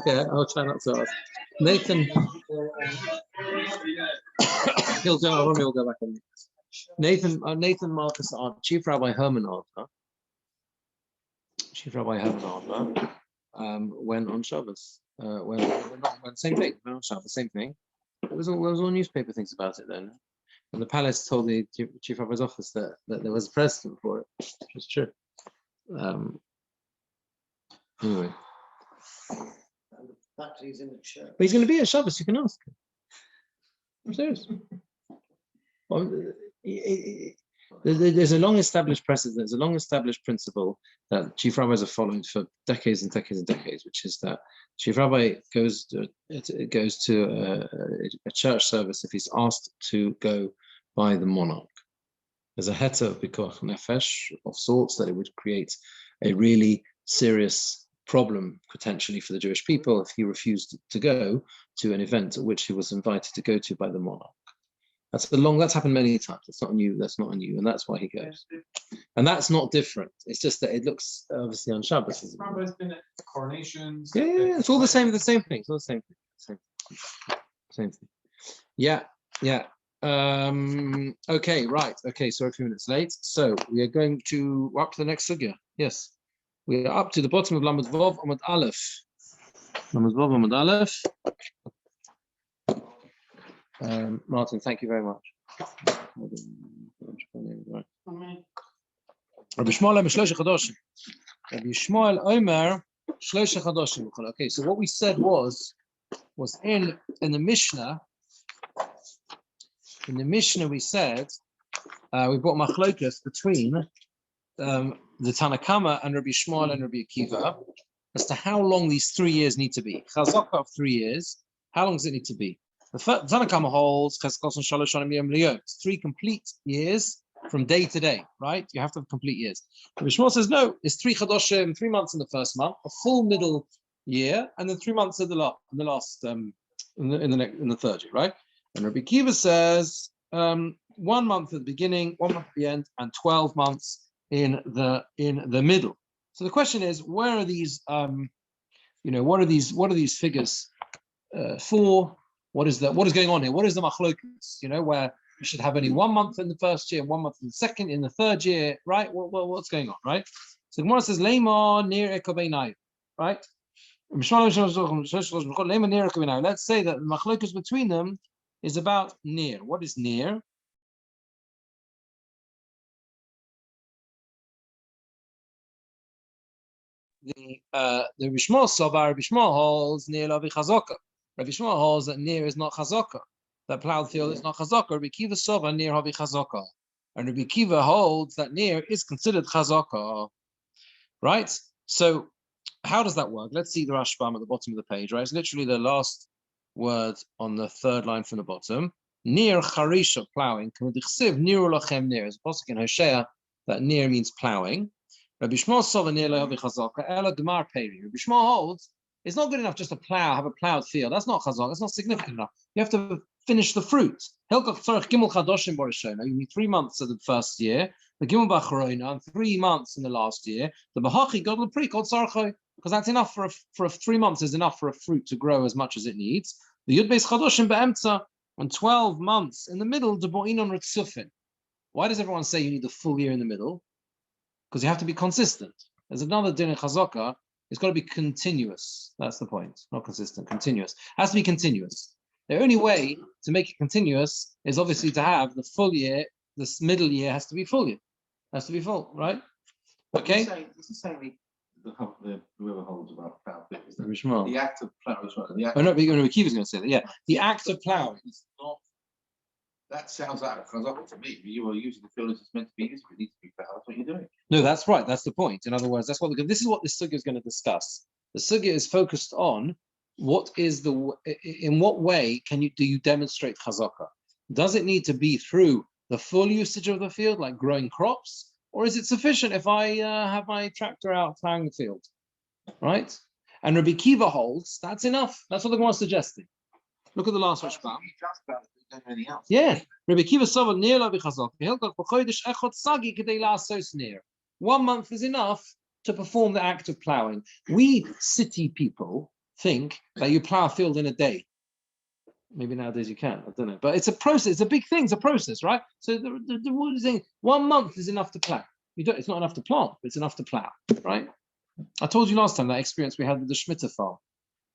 Okay, I'll try not to ask. Nathan, he'll go back on. Nathan Marcus, Chief Rabbi Herman Adler, went on Shabbos. When same thing, went on Shabbos, same thing. There was all newspaper things about it then. And the palace told the Chief Rabbi's office that there was a precedent for it, which is true. Anyway. But he's in the church. But he's going to be at Shabbos, you can ask him. I'm serious. Well, there's a long-established precedent, there's a long-established principle that Chief Rabbis have followed for decades and decades and decades, which is that Chief Rabbi goes to a church service if he's asked to go by the monarch. There's a heter of pikuach nefesh of sorts that it would create a really serious problem potentially for the Jewish people if he refused to go to an event at which he was invited to go to by the monarch. That's happened many times. It's not new. That's not new, and that's why he goes. And that's not different. It's just that it looks obviously on Shabbos. Rabbi's been at coronations. Yeah. It's all the same. The same thing. It's all the same thing. Same thing. Yeah. Okay. Right. Okay. So a few minutes late. So we are going to up to the next sugya. Yes. We are up to the bottom of Lamed Vav Amud Aleph. Lamed Vav Amud Aleph. Martin, thank you very much. Rabbi Shmuel Omer Shloisha Chadoshim. Okay, so what we said was in the Mishnah. In the Mishnah, we said we brought machlokas between the Tanakama and Rabbi Shmuel and Rabbi Akiva as to how long these 3 years need to be. Chazaka of 3 years. How long does it need to be? The Tanakama holds 3 complete years from day to day, right? You have to have complete years. Rabbi Shmuel says no, it's 3 chadoshim, 3 months in the first month, a full middle year, and then 3 months in the third year, right? And Rabbi Akiva says 1 month at the beginning, 1 month at the end, and 12 months in the middle. So the question is, where are these? What are these figures for? What is going on here? What is the machlokas? Where you should have only 1 month in the first year, 1 month in the second, in the third year, right? What's going on, right? So Gemora says, "Leima near ekobeinayu," right? Let's say that the machlokas between them is about near. What is near? The Rabbi Shmuel holds near Lavi Chazaka. Rabbi Shmuel holds that near is not Chazaka. That plowed field is not Chazaka. Rabbi Akiva Sova near Havi Chazaka. And Rabbi Akiva holds that near is considered Chazaka. Right? So how does that work? Let's see the Rashbam at the bottom of the page, right? It's literally the last word on the third line from the bottom. Near Charisha, plowing. Near Ulachem near. It's a pasuk in Hosea that near means plowing. Rabbi Shmuel Sova near Lavi Chazaka. Ela Gemar Peri. Rabbi Shmuel holds it's not good enough just to have a plowed field. That's not chazak. That's not significant enough. You have to finish the fruit. You need 3 months of the first year, the gimel b'acharona, and 3 months in the last year. The bahachi god l'pri called sarchoi, because that's enough for 3 months is enough for a fruit to grow as much as it needs. The yud beis chadoshim be'emtza, and 12 months in the middle. The bo'inon ritzufin. Why does everyone say you need the full year in the middle? Because you have to be consistent. There's another din in chazaka. It's got to be continuous. That's the point. Not consistent, continuous. It has to be continuous. The only way to make it continuous is obviously to have the full year. This middle year has to be full year. Has to be full, right? Okay. This is saying the whoever holds about plow bit is the act of plow is right. No, Akiva's going to say that. Yeah, the act of plowing is not. That sounds like a chazaka to me. You are using the field as it's meant to be used. It needs to be plowed. That's what you're doing. No, that's right. That's the point. In other words, this is what this sugya is going to discuss. The sugya is focused on in what way do you demonstrate chazaka? Does it need to be through the full usage of the field, like growing crops, or is it sufficient if I have my tractor out plowing the field, right? And Rabbi Akiva holds that's enough. That's what the Gemara is suggesting. Look at the last Rashbam. Yeah, Rabbi Akiva Sova near Lavi Chazaka. Hilchach b'chodesh echad sagi kedei la'asos near. 1 month is enough to perform the act of plowing. We city people think that you plow a field in a day. Maybe nowadays you can, I don't know. But it's a process, it's a big thing, it's a process, right? So the rule is saying 1 month is enough to plow. It's not enough to plant, but it's enough to plow, right? I told you last time that experience we had with the Shemitah farm.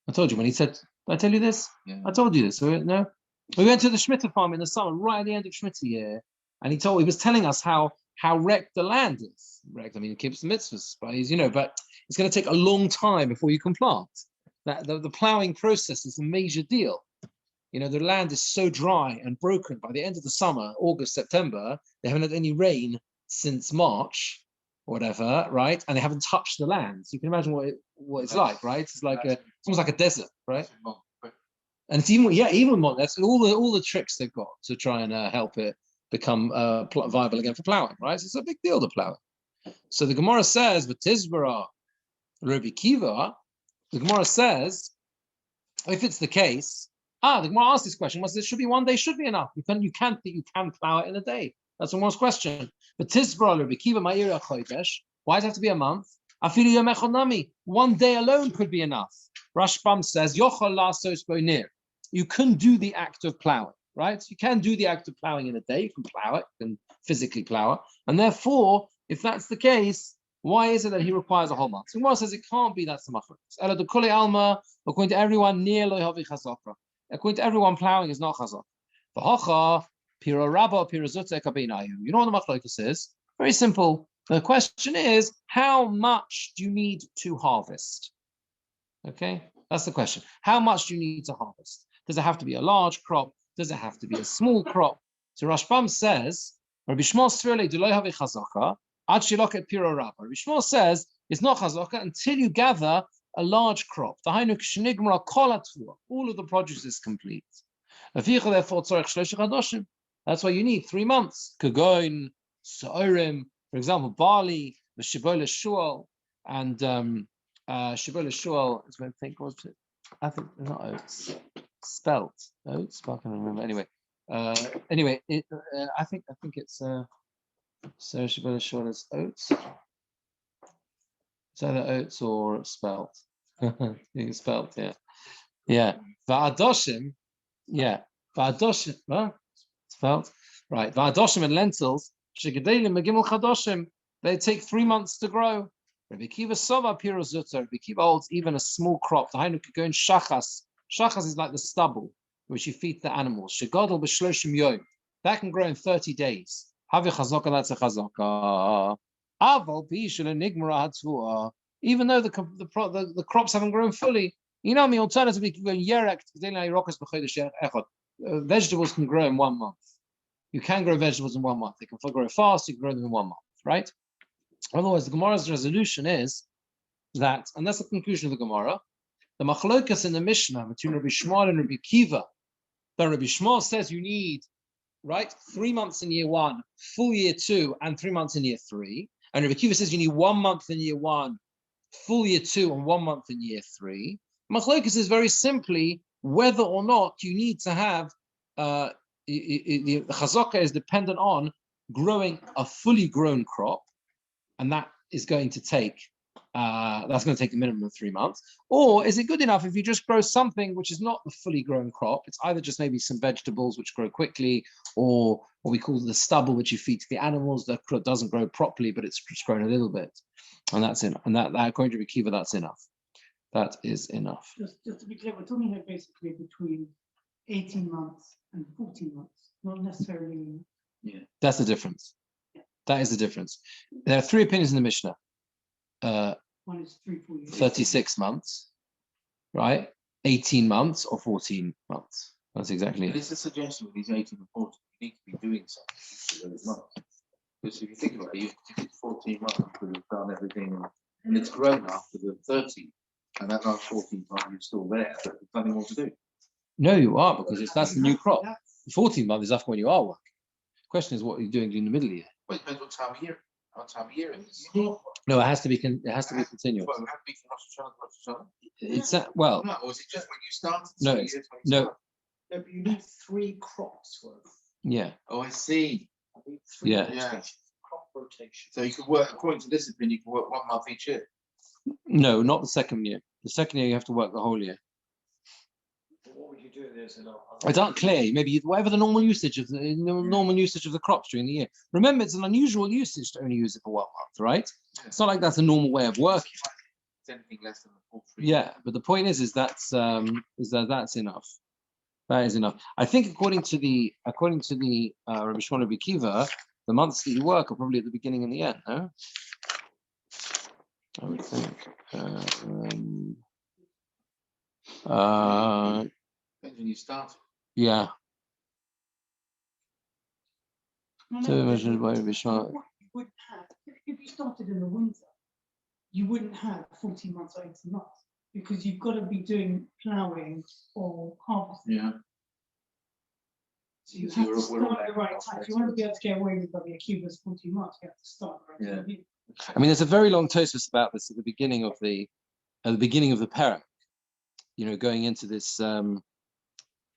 I told you when he said, did I tell you this? Yeah. I told you this, no? We went to the Shemitah farm in the summer, right at the end of Shemitah year, and he was telling us how wrecked the land is. Wrecked, I mean, it keeps the mitzvahs, but but it's going to take a long time before you can plant. That the plowing process is a major deal. The land is so dry and broken by the end of the summer, August, September, they haven't had any rain since March, or whatever, right? And they haven't touched the land. So you can imagine what it's like, right? It's like it's almost like a desert, right? And it's even more. That's all the tricks they've got to try and help it become viable again for plowing, right? So it's a big deal to plow it. So the Gemora says, "V'tizbara Rabbi Kiva." The Gemora says, if it's the case, the Gemara asked this question: there should be 1 day should be enough. You can plow it in a day. That's the Gemara's question. But Tizbra Rabbi Kiva Ma'ira Chodesh. Why does it have to be a month? Afilu Yom Echad Nami. 1 day alone could be enough. Rashbam says, Yochal Lasos Bonir. You can do the act of plowing, right? You can do the act of plowing in a day. You can plow it, you can physically plow it. And therefore, if that's the case, why is it that he requires a whole month? So Gemara says it can't be that's the machlokes. Ela de Kuli Alma, according to everyone, near Lo Havi Chazakra. According to everyone, plowing is not chazak. V'hacha, pira rabba, pira zutze kabinayu. You know what the machlokes is? Very simple. The question is, how much do you need to harvest? Okay, that's the question. How much do you need to harvest? Does it have to be a large crop? Does it have to be a small crop? So Rashbam says, Rabbi Shmuel Sfirli do lo havi chazaka, ad shiloket pira rabba. Rabbi Shmuel says it's not chazaka until you gather a large crop. All of the produce is complete. That's why you need 3 months. Kagoin, Sa'orim, for example, barley, the Shibola Shual, and Shibola Shual is when I think was it? I think they're not oats. Spelt oats, but I can't remember. Anyway, I think it's so Shibola Shual is oats. It's either oats or spelt. Spelt, yeah. Yeah. Va'adoshim, yeah. Va'adoshim, spelt. Right. Va'adoshim and lentils, shegedelim megimel chadoshim, they take 3 months to grow. Rabbi Kiva sova pirozuta. Rabbi Kiva holds even a small crop. The hainu could go in shachas. Shachas is like the stubble, which you feed the animals. Shegadol b'shloshim yom. That can grow in 30 days. Havi chazaka, that's a chazaka. Even though the crops haven't grown fully, alternatively, you can go yerek. Vegetables can grow in 1 month. You can grow vegetables in 1 month. They can grow fast. You can grow them in 1 month, right? Otherwise, the Gemara's resolution is that, and that's the conclusion of the Gemara. The machlokas in the Mishnah between Rabbi Shmuel and Rabbi Kiva. That Rabbi Shmuel says you need 3 months in year 1, full year 2, and 3 months in year 3. And Rabbi Kiva says you need 1 month in year 1, full year 2, and 1 month in year 3. Machlokes is very simply whether or not you need to have the chazaka is dependent on growing a fully grown crop, and that is going to take a minimum of 3 months. Or is it good enough if you just grow something which is not the fully grown crop? It's either just maybe some vegetables which grow quickly, or what we call the stubble which you feed to the animals that doesn't grow properly, but it's just grown a little bit, and that's enough. And that according to Rabbi Kiva, that's enough. That is enough. Just to be clear, we're talking here basically between 18 months and 14 months, not necessarily. Yeah, that's the difference. Yeah. That is the difference. There are 3 opinions in the Mishnah. One is 3-4 years. 36 months, right? 18 months or 14 months. That's exactly it. It's a suggestion with these 18 and 14. You need to be doing something for those months. Because if you think about it, if it's 14 months, you could have done everything, and it's grown after the 13. And that last 14 months, you're still there, but there's nothing more to do. No, you are, because that's the new crop. 14 months is after when you are working. The question is what you're doing in the middle of the year. Well, it depends what time of year. What time of year it is. No, it has to be continuous. Well, it has to be from Rosh Hashanah. It's No, or is it just when you started? No, years when you no. started? No, but you need 3 crops worth. Yeah. Oh, I see. Yeah. Crop rotation. So you can work, according to this opinion, you can work 1 month each year. No, not the second year. The second year you have to work the whole year. What would you do if there's enough? It's not clear. Maybe whatever the normal usage of the crops during the year. Remember, it's an unusual usage to only use it for 1 month, right? It's not like that's a normal way of working. It's anything less than the full 3 Yeah, but the point is that's enough. That is enough. I think according to the Rabbi Shimon Rabbi Kiva, the months that you work are probably at the beginning and the end. No, I would think. Depends when you start. Yeah. No, So no, imagine by Rabbi what Shimon. you would have, if you started in the winter, you wouldn't have 14 months or 18 months because you've got to be doing ploughing or harvesting. Yeah. So you So have we're- to we're start all at the right back time. off If you want to be able to get away with Rabbi Akiva's 14 months, you have to start at the right time. I mean, there's a very long Tosos about this at the beginning of the parak. You know, going into this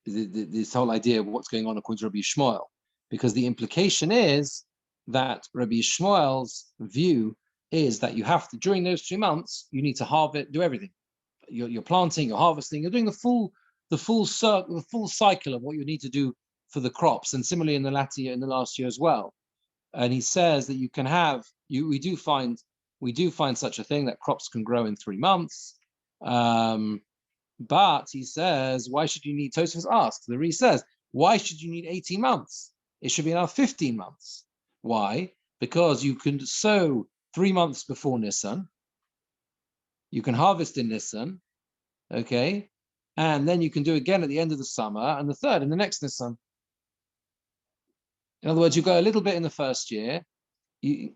this whole idea of what's going on according to Rabbi Shmuel, because the implication is that Rabbi Shmuel's view is that you have to, during those 3 months, you need to harvest, do everything. You're planting, you're harvesting, you're doing the full cycle of what you need to do for the crops, and similarly in the last year as well. And he says that you can have we do find such a thing that crops can grow in 3 months. But he says, why should you need, Tosfos asks, the Re says, why should you need 18 months? It should be now 15 months. Why? Because you can sow 3 months before Nisan. You can harvest in Nisan, okay? And then you can do again at the end of the summer and the third in the next Nisan. In other words, you go a little bit in the first year. You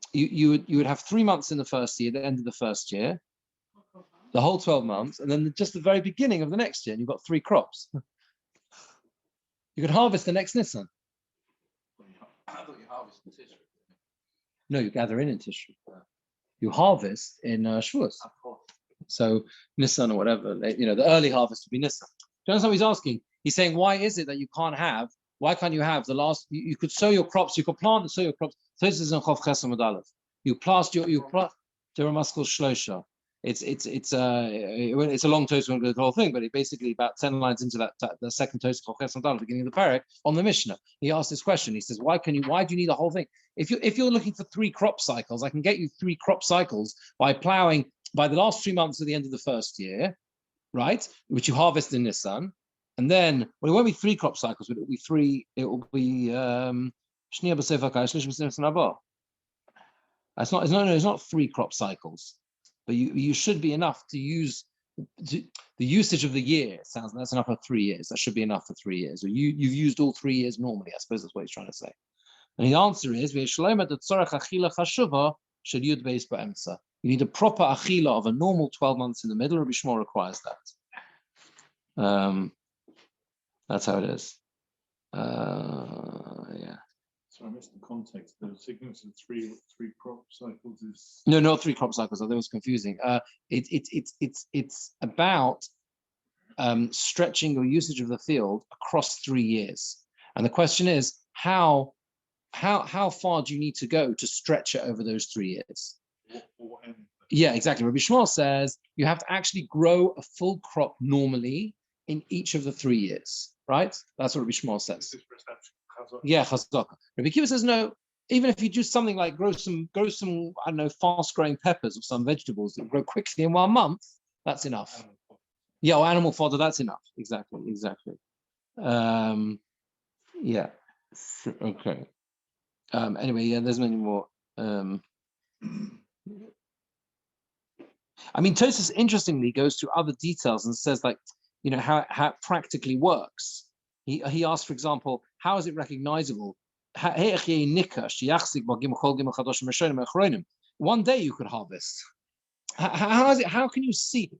would have 3 months in the first year, the end of the first year, the whole 12 months, and then just the very beginning of the next year, and you've got 3 crops. You could harvest the next Nisan. I thought you harvested Tishri. No, you gather in Tishri. You harvest in Shavuos. So Nisan or whatever, the early harvest would be Nisan. Do you understand what he's asking? He's saying, why is it that why can't you have the last, you could sow your crops, you could plant and sow your crops. So this is in Chof Chesed Amud Aleph. You plant Jeramaskal Shlosha. It's a long toast, we won't go the whole thing, but it basically about 10 lines into the second toast of Chof Chesed Amud Aleph, beginning of the parak, on the Mishnah. He asked this question. He says, why do you need the whole thing? If you're looking for 3 crop cycles, I can get you 3 crop cycles by plowing by the last 3 months at the end of the first year, right? Which you harvest in Nisan. And then, well, it won't be 3 crop cycles, but it will be Shniya B'Sefer Kaish, Shlish B'Sefer Nabo. It's not 3 crop cycles, but you should be enough to use the usage of the year. That's enough for 3 years. That should be enough for 3 years. Or you've used all 3 years normally. I suppose that's what he's trying to say. And the answer is, you need a proper achila of a normal 12 months in the middle. Rabbi Shmuel requires that. That's how it is. Yeah. So I missed the context. The significance of three crop cycles is No, not 3 crop cycles. I think it was confusing. It's about stretching your usage of the field across 3 years. And the question is, how far do you need to go to stretch it over those 3 years? Yeah, exactly. Rabbi Shmuel says you have to actually grow a full crop normally in each of the 3 years, right? That's what Rabbi Shmuel says. Yeah, chazaka. Rabbi Kiva says no. Even if you do something like grow some I don't know, fast-growing peppers or some vegetables that grow quickly in 1 month, that's enough. Yeah, or animal fodder, that's enough. Exactly. Yeah. Okay. Anyway, yeah, there's many more. I mean, Tosus interestingly goes through other details and says, like, how it practically works. He asked, for example, how is it recognizable? 1 day you could harvest. How can you see?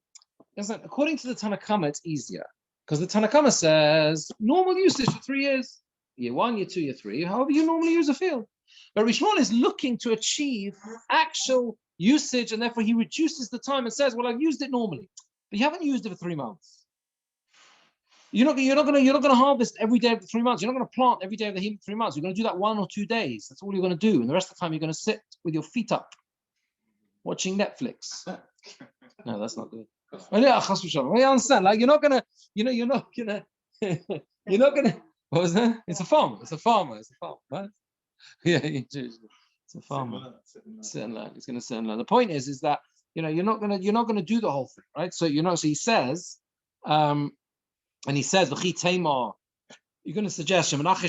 According to the Tanakama, it's easier because the Tanakama says normal usage for 3 years. Year 1, year 2, year 3, however you normally use a field. But Rishon is looking to achieve actual usage, and therefore he reduces the time and says, well, I've used it normally, but you haven't used it for 3 months. You're not going to harvest every day of the 3 months. You're not going to plant every day of the 3 months. You're going to do that 1 or 2 days. That's all you're going to do. And the rest of the time, you're going to sit with your feet up, watching Netflix. No, that's not good. Oh, yeah, chas v'shalom. You understand? Like you're not gonna. You're not gonna. You're not gonna. What was that? It's a farmer. It's a farmer. It's a farmer. What? Yeah, it's a farmer. Sit in line. He's gonna sit in line. The point is that you're not gonna do the whole thing, right? So So he says, and he says, "V'chi teimah." You're going to suggest you're going to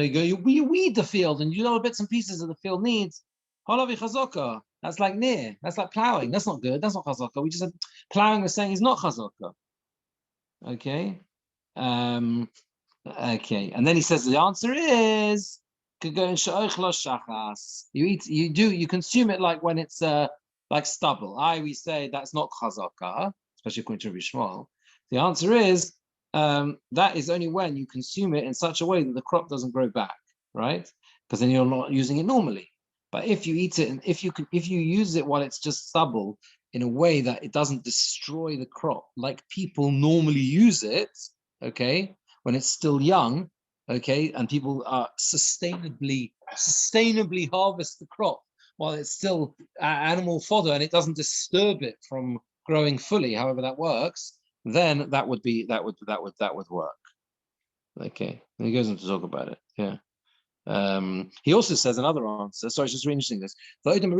go, you weed the field and you know bits and pieces of the field needs. That's like near. That's like plowing. That's not good. That's not chazaka. We just said plowing was saying is not chazaka. Okay. Okay. And then he says the answer is you consume it like when it's like stubble. We say that's not chazaka, especially according to Rabbi Shmuel. The answer is that is only when you consume it in such a way that the crop doesn't grow back, right? Because then you're not using it normally. But if you eat it and if you use it while it's just stubble in a way that it doesn't destroy the crop like people normally use it, okay, when it's still young, okay, and people sustainably harvest the crop while it's still animal fodder and it doesn't disturb it from growing fully, however that works, then that would work. Okay, and he goes on to talk about it. Yeah. He also says another answer. Sorry, it's just really interesting this. You know how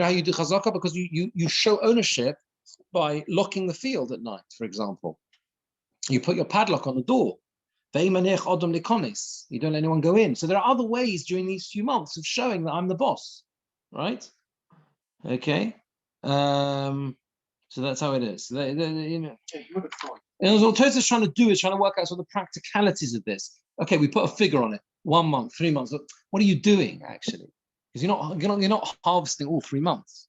you do chazaka? Because you show ownership by locking the field at night, for example. You put your padlock on the door. You don't let anyone go in. So there are other ways during these few months of showing that I'm the boss, right? Okay. So that's how it is. And what Toras is trying to do is trying to work out sort of the practicalities of this. Okay, we put a figure on it: 1 month, 3 months. What are you doing actually? Because you're not harvesting all 3 months.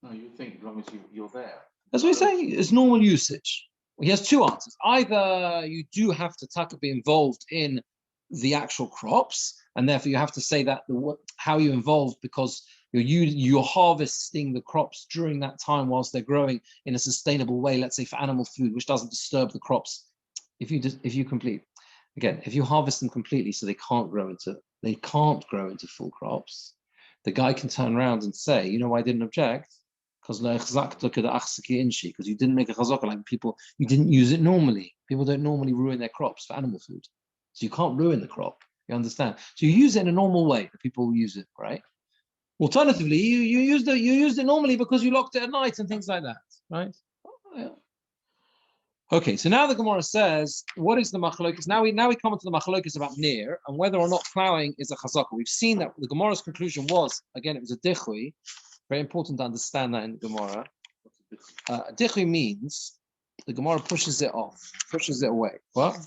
No, you think as long as you're there. That's what he's saying. It's normal usage. He has two answers. Either you do have to be involved in the actual crops, and therefore you have to say that how you involved because you're harvesting the crops during that time whilst they're growing in a sustainable way, let's say for animal food, which doesn't disturb the crops. If you harvest them completely so they can't grow into full crops, the guy can turn around and say, I didn't object because you didn't make a chazaka like people, you didn't use it normally. People don't normally ruin their crops for animal food. So you can't ruin the crop. You understand? So you use it in a normal way that people use it, right? Alternatively, you used it normally because you locked it at night and things like that, right? Yeah. Okay, so now the Gemora says, what is the machlokas? Now we come to the machlokas about nir and whether or not plowing is a chazaka. We've seen that the Gemora's conclusion was, again, it was a dichui. Very important to understand that in the Gemora. Dichui means the Gemora pushes it away. What?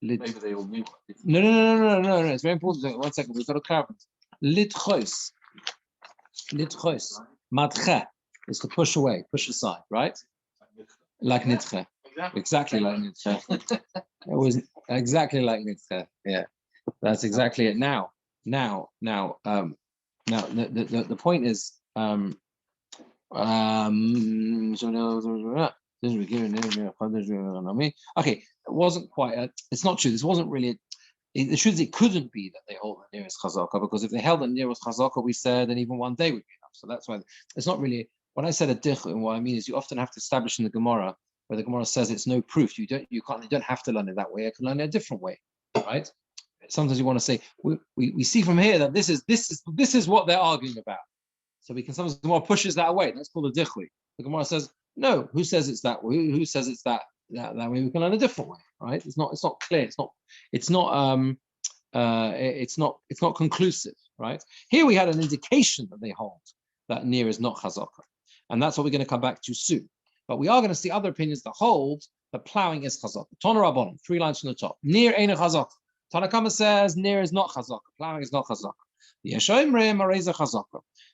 Maybe they all knew. No. It's very important. 1 second, we've got to clarify. Lidchos. Madche is to push away, push aside, right? Like nitche. Exactly like nitche. It was exactly like nitche. Yeah, that's exactly it. Now, the point is, okay, it wasn't quite. It's not true. This wasn't really. The truth is, it couldn't be that they hold the nearest chazaka, because if they held the nearest chazaka, we said, then even 1 day would be enough. So that's why it's not really. When I said a dich, and what I mean is, you often have to establish in the Gemara where the Gemara says it's no proof. You don't have to learn it that way. I can learn it a different way, right? Sometimes you want to say we see from here that this is what they're arguing about. So we can sometimes the Gemara pushes that away. That's called a dichli. The Gemara says no. Who says it's that way? Who says it's that way? We can learn a different way, right? It's not clear. It's not conclusive, right? Here we had an indication that they hold that near is not chazaka, and that's what we're going to come back to soon. But we are going to see other opinions that hold that plowing is chazaka. Tana Rabbanon, 3 lines from the top. Near ain't a chazaka. Tanakama says near is not chazaka. Plowing is not chazaka.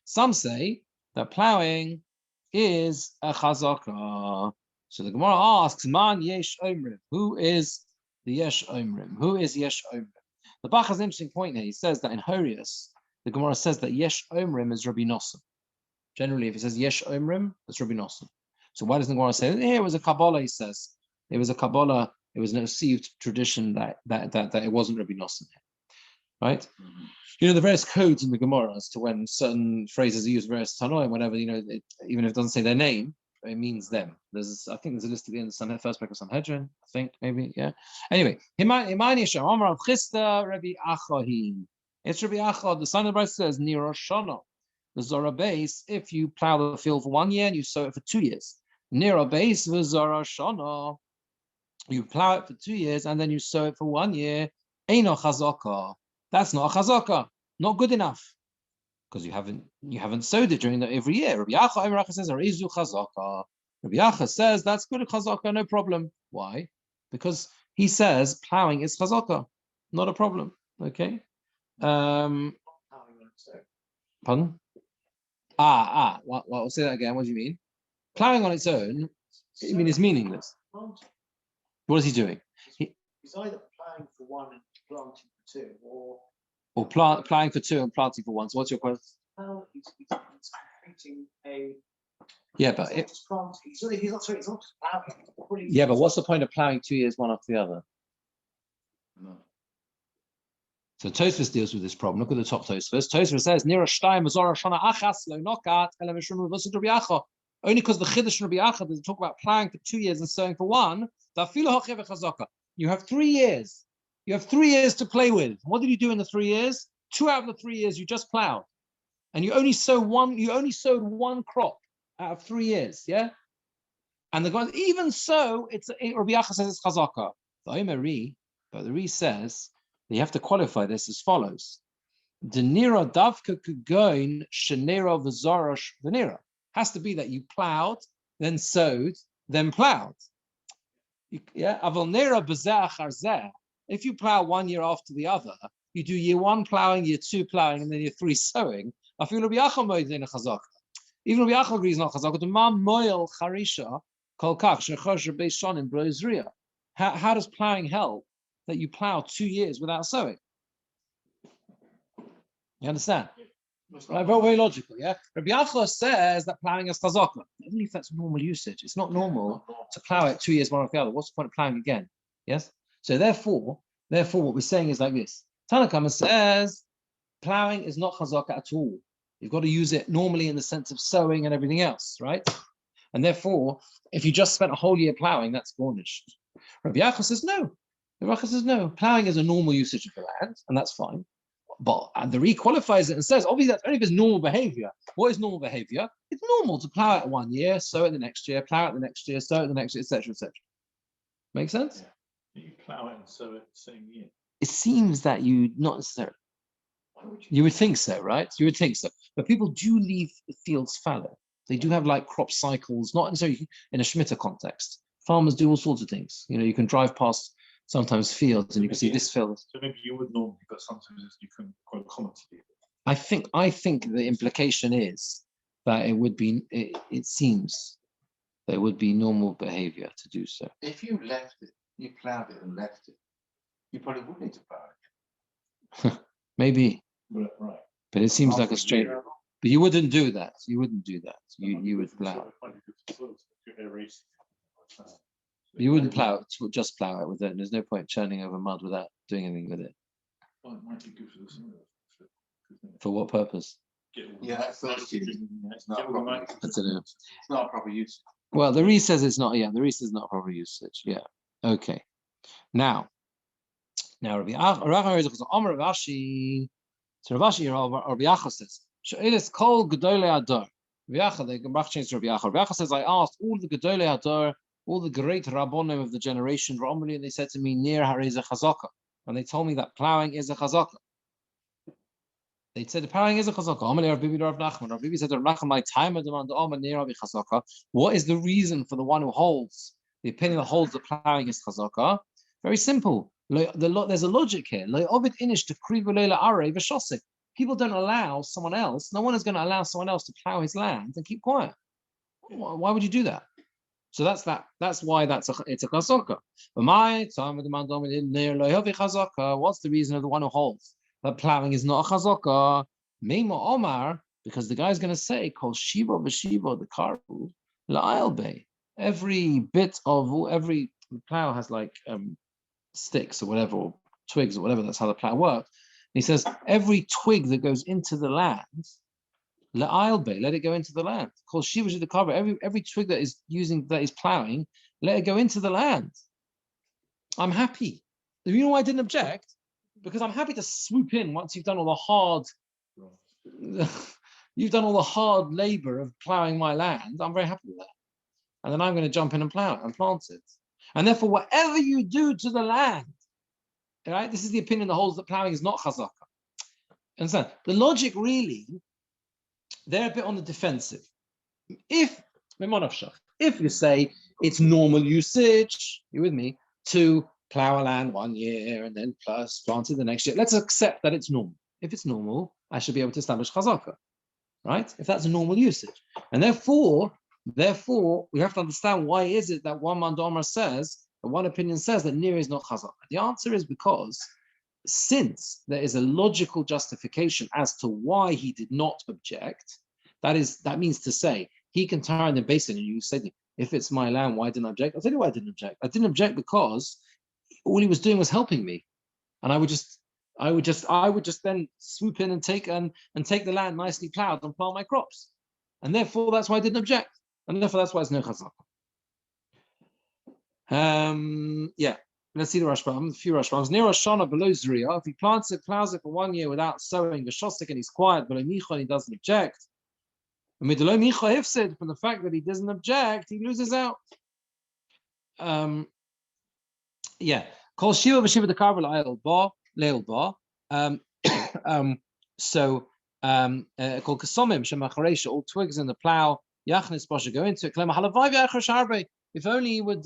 Some say that plowing is a chazaka. So the Gemara asks, Man yesh omrim. Who is the yesh omrim? Who is yesh omrim? The Bach has an interesting point here. He says that in Horius, the Gemara says that yesh omrim is Rabbi Nosson. Generally, if it says yesh omrim, it's Rabbi Nosson. So why doesn't the Gemara say here was a Kabbalah? He says it was a Kabbalah. It was an received tradition that it wasn't Rabbi Nosson. right? You know, the various codes in the Gemora as to when certain phrases are used, various Tanoim, whatever, you know, even if it doesn't say their name, it means them. I think there's a list at the end of first book of Sanhedrin, I think, maybe, yeah. Anyway, Himani Shem, Amar of Chista, Rabbi Achahi. It's Rabbi Achad, the son of the Bible says, Nira Shana. The Zora base, if you plow the field for 1 year and you sow it for 2 years. Nira base, the Zora Shana. You plow it for 2 years and then you sow it for 1 year. Eino Chazaka. That's not a Chazaka. Not good enough. Because you haven't sowed it during every year. Rabbi Acha says, Arizu Chazaka. Rabbi Acha says that's good at Chazaka, no problem. Why? Because he says plowing is Chazaka, not a problem. Okay. Pardon? I'll say that again. What do you mean? Plowing on its own, I mean, it's meaningless. What is he doing? He's either plowing for one and planting for two, or plowing for two and planting for one. So what's your question? He's creating a. Yeah, but he's not just plowing. Yeah, but what's the point of plowing 2 years one after the other? No. So Tosfos deals with this problem. Look at the top Tosfos. Tosfos says, "Nira shtayim azara shana achas lo nokat ela mishum revusad Rabbi Acha." Only because the chiddush Rabbi Acha doesn't talk about plowing for 2 years and sowing for one. You have 3 years. You have 3 years to play with. What did you do in the 3 years? 2 out of the 3 years you just plowed, and you only sowed one crop out of 3 years. Yeah, and the guy, even so, Rabbi Acha says it's chazaka. But the Re says that you have to qualify this as follows: Denira davka kugoin shenera v'zarash venera. Has to be that you plowed, then sowed, then plowed. Yeah, aval nera b'zeh achar zeh. If you plow 1 year after the other, you do year 1 plowing, year 2 plowing, and then year 3 sowing. Even Rabbi Acha agrees not chazaka. Dema moil charisha kol kach shechosh beishonim b'izriya. How does plowing help that you plow 2 years without sowing? You understand? Right, very, very logical, yeah? Rabbi Acha says that plowing is chazaka. I believe that's normal usage. It's not normal to plow it 2 years one after the other. What's the point of plowing again? Yes? So therefore, what we're saying is like this. Tanakama says plowing is not chazaka at all. You've got to use it normally in the sense of sowing and everything else, right? And therefore, if you just spent a whole year plowing, that's garnished. Rabbi Acha says no. Rabbi Acha says no. Plowing is a normal usage of the land, and that's fine. But the Re qualifies it and says, obviously, that's only if it's normal behavior. What is normal behavior? It's normal to plow it 1 year, sow it the next year, plow it the next year, sow it the next year, etc., etc. Make sense? Yeah. You plow it and sow it the same year. It seems that you not necessarily. You would think so, right? You would think so. But people do leave the fields fallow. They do have like crop cycles, not necessarily in a Shemitah context. Farmers do all sorts of things. You know, you can drive past sometimes fields and you can see this field. So maybe you would normally, but sometimes you can quite common to people. I think the implication is that it would be. It seems that it would be normal behavior to do so. If you left it, you plowed it and left it, you probably would need to plow it. Maybe, Right. but it seems like a strange. But you wouldn't do that. You wouldn't do that. You would plow. You wouldn't plow it, just plow it with it. There's no point churning over mud without doing anything with it. Well, it might be good for the soil. For what purpose? Yeah, at first it's not a proper. I don't know. It's not a proper use. Well, the Re says it's not. Yeah, the Re says not proper usage. Yeah. Okay. Now, Rabbi Ashi. So Rabbi Acha says, "It is called Gedolei Ador." Rabbi Acha, the Gemara changes to Rabbi Acha. Rabbi Acha says, "I asked all the Gedolei Ador, all the great Rabbonim of the generation, and they said to me, near Harei Chazaka, and they told me that plowing is a Chazaka. They said the plowing is a Chazaka. Rabbi said to Rav Nachman, my time of demand near Chazaka. What is the reason for the one who holds the opinion that holds the plowing is Chazaka? Very simple. There's a logic here. People don't allow someone else. No one is going to allow someone else to plow his land and keep quiet. Why would you do that? So that's that. That's why it's a chazaka. But my time of the man chazaka. What's the reason of the one who holds that plowing is not a chazaka? Meima Omar, because the guy's going to say, "Kol shiva b'shiva the karu la'al bay." Every plow has like sticks or whatever, or twigs or whatever. That's how the plow works. He says every twig that goes into the land, let it go into the land. Called shiva the cover. Every twig that is plowing, let it go into the land. I'm happy. You know why I didn't object? Because I'm happy to swoop in once you've done all the hard labor of plowing my land. I'm very happy with that. And then I'm going to jump in and plow it and plant it. And therefore, whatever you do to the land, right? This is the opinion that holds that plowing is not chazaka. Understand? The logic really, they're a bit on the defensive. If you say it's normal usage, you with me, to plow a land 1 year and then plus plant it the next year, let's accept that it's normal. If it's normal, I should be able to establish chazaka, right? If that's a normal usage. And therefore, we have to understand why is it that one mandamar says, that one opinion says that near is not chazaka. The answer is because since there is a logical justification as to why he did not object, that means to say he can turn the basin and you say, if it's my land, why didn't I object? I'll tell you why I didn't object. I didn't object because all he was doing was helping me, and I would just then swoop in and take the land nicely plowed and plant my crops, and therefore that's why I didn't object, and therefore that's why it's no chazaka. Let's see the Rashbam. A few Rashbams. Near Roshana below Zriya, if he plows it for 1 year without sowing the shostik and he's quiet, below Micha and he doesn't object. And with below Micha Ifsid, from the fact that he doesn't object, he loses out. Kol Shiva v'Shiva the Karvel Leil Ba. So called Kasomim Shemacharesha, all twigs in the plow. Yachnis Basha go into it. Klema Halavai v'Achar Sharbe. If only he would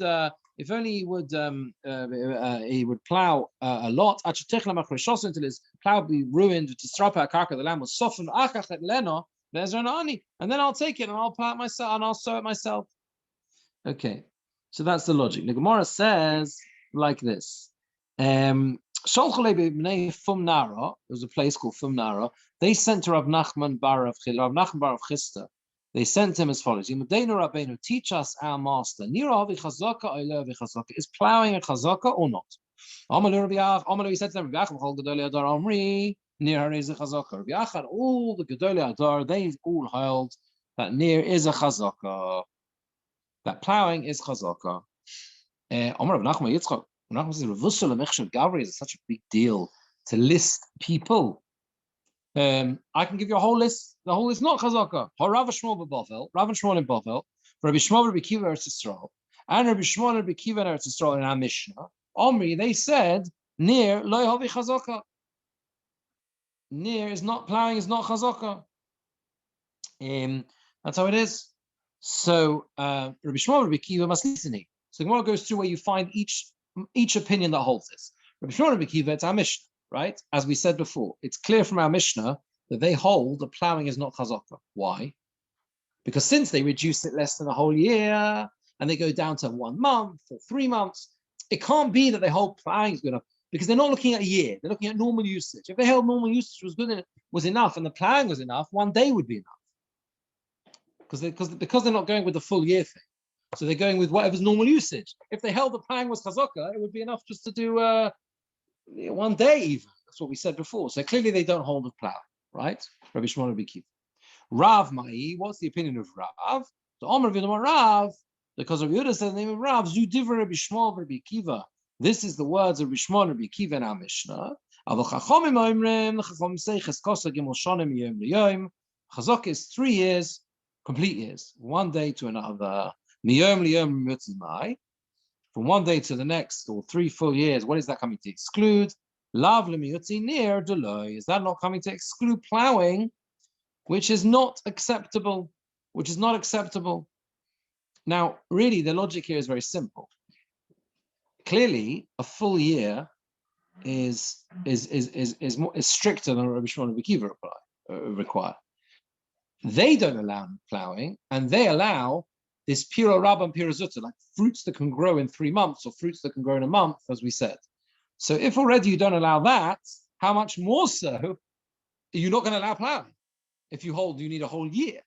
plow a lot. Until his plow would be ruined. To strapa karka, the land was softened. And then I'll take it and I'll plow it myself and I'll sow it myself. Okay, so that's the logic. The Gemora says like this. There was a place called Fumnara. They sent to Rav Nachman bar of Chisda. They sent him as follows: teach us our master. Is plowing a chazaka or not? He said to them, all the Gedolei Adar, they all held that near is a chazaka, that plowing is chazaka. Rav Nachman says, is such a big deal to list people. I can give you a whole list. The whole list not chazaka. Rav Shmuel in Bovel, Rabbi Shmuel Rabbi Kiva Eretz Yisrael, and Rabbi Shmuel Rabbi Kiva Eretz Yisrael in our Mishnah. Omri, they said near lo havi chazaka. Near is not plowing, is not chazaka. That's how it is. So Rabbi Shmuel Rabbi Kiva must listen. So Gemora goes through where you find each opinion that holds this. Rabbi Shmuel Rabbi Kiva, it's our Mishnah, right? As we said before, it's clear from our Mishnah that they hold that plowing is not chazaka. Why? Because since they reduce it less than a whole year and they go down to 1 month or 3 months, it can't be that they hold plowing is good enough because they're not looking at a year. They're looking at normal usage. If they held normal usage was enough and the plowing was enough, 1 day would be enough. Because they're not going with the full year thing. So they're going with whatever's normal usage. If they held the plowing was chazaka, it would be enough just to do 1 day even. That's what we said before. So clearly they don't hold the plowing, right? Rabbi Shmuel Rabbi Kiva. Rav Mai, what's the opinion of Rav? So Omer Vidamar Rav, because Rabbi Yehuda said the name of Rav, Zudiva Rabbi Shmuel Rabbi Kiva. This is the words of Rabbi Shmuel Rabbi Kiva in our Mishnah. Avol Chachomim Oimrim, the Chachomim say Cheskosa Gimel Shonim Yom Liyom. Chazaka is 3 years, complete years, 1 day to another. Miyom Liyom Mutzimai. From 1 day to the next, or 3 full years, what is that coming to exclude? Lav Lemiyutzi near Deloy. Is that not coming to exclude plowing, which is not acceptable? Now, really, the logic here is very simple. Clearly, a full year is stricter than Rabbi Shimon and Rabbi Kiva require. They don't allow plowing, and they allow this piro rab and piro zutta, like fruits that can grow in 3 months or fruits that can grow in a month, as we said. So if already you don't allow that, how much more so you're not going to allow plowing? If you need a whole year.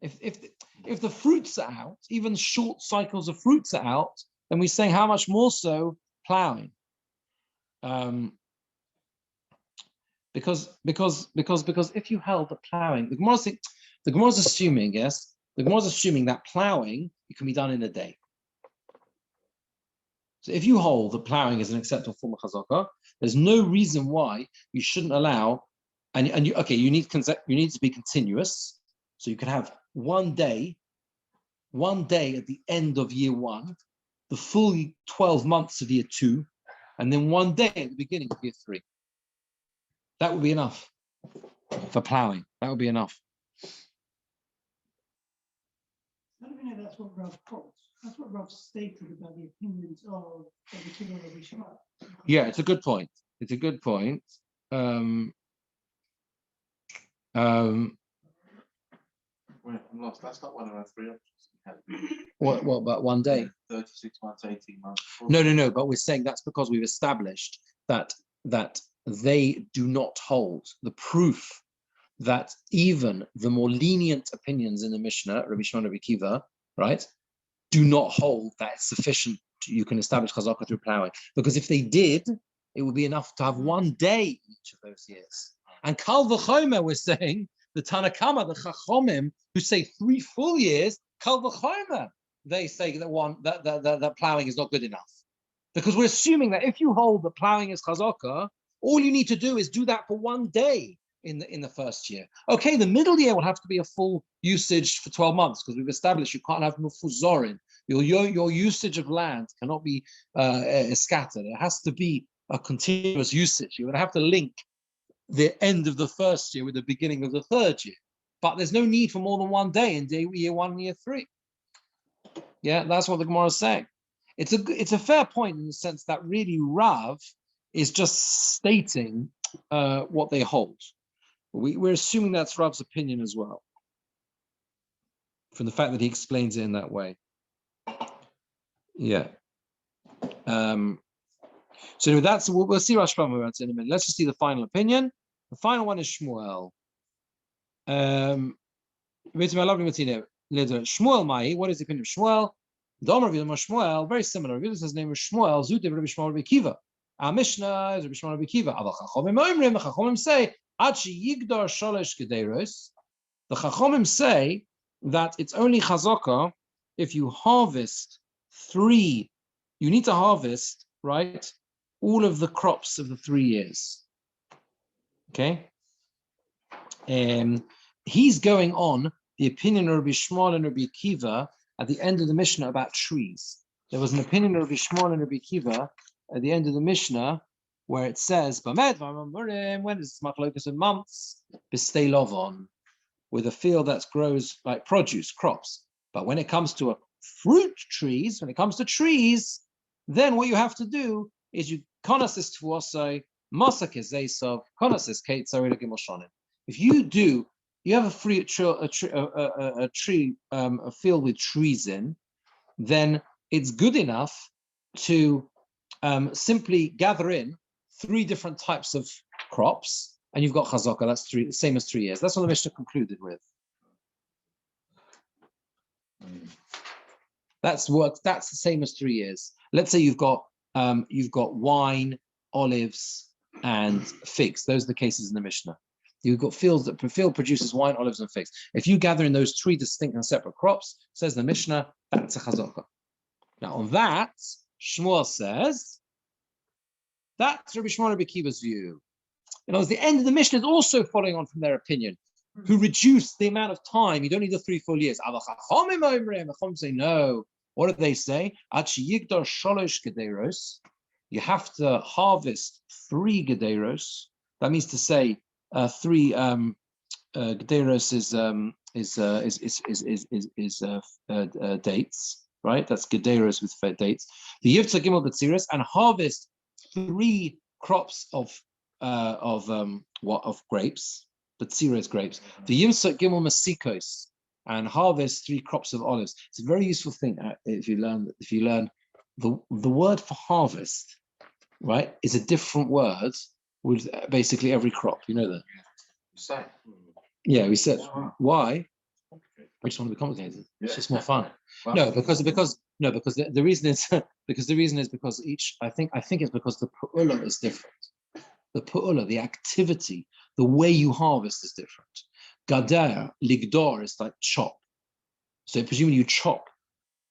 If the fruits are out, even short cycles of fruits are out, then we're saying how much more so plowing. because if you held the plowing, the Gemara's assuming, yes, the Gemara's assuming that plowing it can be done in a day. So if you hold that plowing is an acceptable form of chazaka, there's no reason why you shouldn't allow, and you you need to be continuous. So you could have one day at the end of year 1, the full 12 months of year 2, and then one day at the beginning of year 3. That would be enough for plowing. That would be enough. I don't know that's what Rav quotes. That's what Rav stated about the opinions of the Kibbutz of Ishmael. Yeah, it's a good point. It's a good point. Wait, I'm lost. That's not one of our 3 options. What about one day? 36 months, 18 months. No. But we're saying that's because we've established that they do not hold the proof that even the more lenient opinions in the Mishnah, Rabbi Shimon, Rabbi Kiva, right, do not hold that it's sufficient. You can establish chazaka through plowing, because if they did, it would be enough to have one day each of those years. And Kal v'chomer, we're saying the Tanakama, the Chachomim, who say 3 full years, Kal v'chomer, they say that plowing is not good enough, because we're assuming that if you hold that plowing is chazaka, all you need to do is do that for one day in the first year. Okay, the middle year will have to be a full usage for 12 months, because we've established you can't have mufuzorin. Your usage of land cannot be scattered. It has to be a continuous usage. You're going to have to link the end of the first year with the beginning of the third year. But there's no need for more than one day in year 1 and year 3. Yeah, that's what the Gemara is saying. It's a fair point in the sense that really Rav is just stating what they hold. We're assuming that's Rav's opinion as well, from the fact that he explains it in that way. Yeah. So that's we'll see Rashbam in a minute. Let's just see the final opinion. The final one is Shmuel. Shmuel Mai. What is the opinion of Shmuel? Domer Shmuel, very similar. His name is Shmuel. Zutiv Rabbi Shmuel Rabbi Kiva. Our Mishnah is Rabbi Shmuel Rabbi Kiva. Chachomim say Yigdar Shalosh Gederos. The Chachomim say that it's only chazaka if you harvest 3. You need to harvest, right, all of the crops of the 3 years. Okay. He's going on the opinion of Rabbi Shmuel and Rabbi Kiva at the end of the Mishnah about trees. There was an opinion of Rabbi Shmuel and Rabbi Kiva at the end of the Mishnah where it says, when is machlokas in months? B'stei lovon, with a field that grows like produce, crops. But when it comes to fruit trees, then what you have to do is you konasis tvuosai, masakes zeisov, konasis kate zarei gimoshonim. If you have a field with trees in, then it's good enough to simply gather in 3 different types of crops, and you've got chazaka. That's the same as 3 years. That's what the Mishnah concluded with. That's the same as 3 years. Let's say you've got wine, olives, and figs. Those are the cases in the Mishnah. You've got field produces wine, olives, and figs. If you gather in those 3 distinct and separate crops, says the Mishnah, that's a chazaka. Now on that, Shmuel says that's Rabbi Shmuel Rabbi Kiva's view. In other words, the end of the Mishnah is also following on from their opinion, who reduced the amount of time. You don't need the 3 full years. Chachomim say no. What do they say? You have to harvest 3 gederos. That means to say 3 gederos is dates, right? That's gederos with dates. The yivtza gimel b'tziras, and harvest 3 crops of grapes, b'tziras grapes. The yivtza gimel masikos, and harvest 3 crops of olives. It's a very useful thing if you learn the word for harvest, right, is a different word with basically every crop. You know that. Yeah, we said why. We just want to be complicated. It's just more fun. No, because the reason is because each I think it's because the pa'ula is different. the pu'ula, the activity, the way you harvest is different. Gadar, ligdor is like chop. So presumably you chop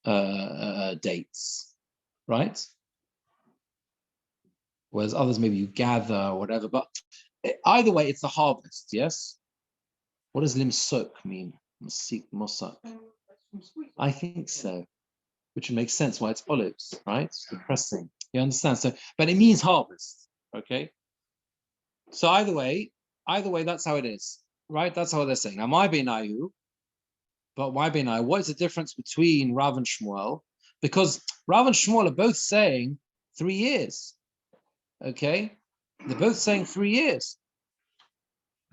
dates, right? Whereas others maybe you gather or whatever. But either way, it's the harvest, yes? What does limsok mean? Mosak. I think so, which makes sense why it's olives, right? The pressing. You understand? So, but it means harvest, okay? So either way, that's how it is, right? That's how they're saying. Now, my benayu, but why benayu? What is the difference between Rav and Shmuel? Because Rav and Shmuel are both saying 3 years, okay? They're both saying 3 years.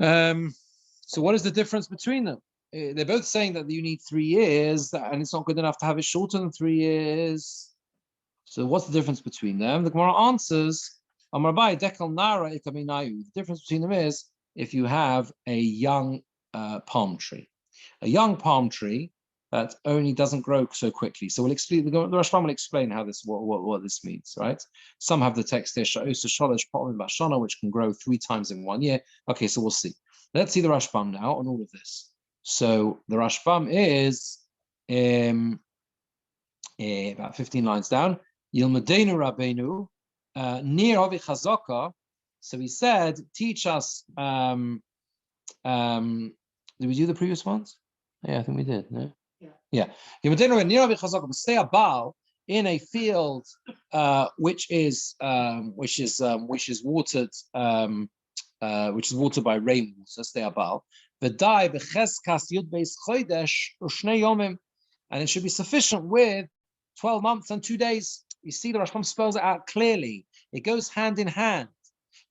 So what is the difference between them? They're both saying that you need 3 years, and it's not good enough to have it shorter than 3 years. So what's the difference between them? The Gemora answers, the difference between them is if you have a young palm tree. A young palm tree that only doesn't grow so quickly. So we'll explain, the Rashbam will explain how this, what this means, right? Some have the text there, which can grow 3 times in 1 year. Okay, so we'll see. Let's see the Rashbam now on all of this. So the Rashbam is about 15 lines down. Yilmadenu Rabbeinu, near Ovi Chazaka. So he said, teach us. Did we do the previous ones? Yeah, I think we did. No? Yeah. Yilmadenu near Ovi Chazaka, but stay about in a field which is watered. Which is watered by rainwater, stay abal. V'dai b'cheskas yud beis chodesh u'shnei yomim, and it should be sufficient with 12 months and 2 days. You see, the Rashbam spells it out clearly. It goes hand in hand.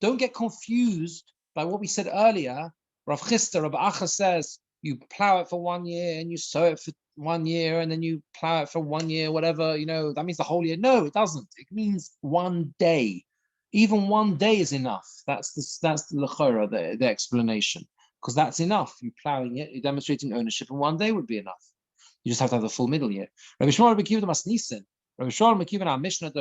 Don't get confused by what we said earlier. Rav Chisda, Rav Acha says you plow it for 1 year and you sow it for 1 year and then you plow it for 1 year, whatever. That means the whole year. No, it doesn't. It means 1 day. Even 1 day is enough. That's the lechora, the explanation, because that's enough. You're plowing it, you're demonstrating ownership, and 1 day would be enough. You just have to have the full middle year. Rabbi Shmuel Rabbi Kiva Masnisen. Rabbi Shmuel Rabbi Kiva in our Mishnah,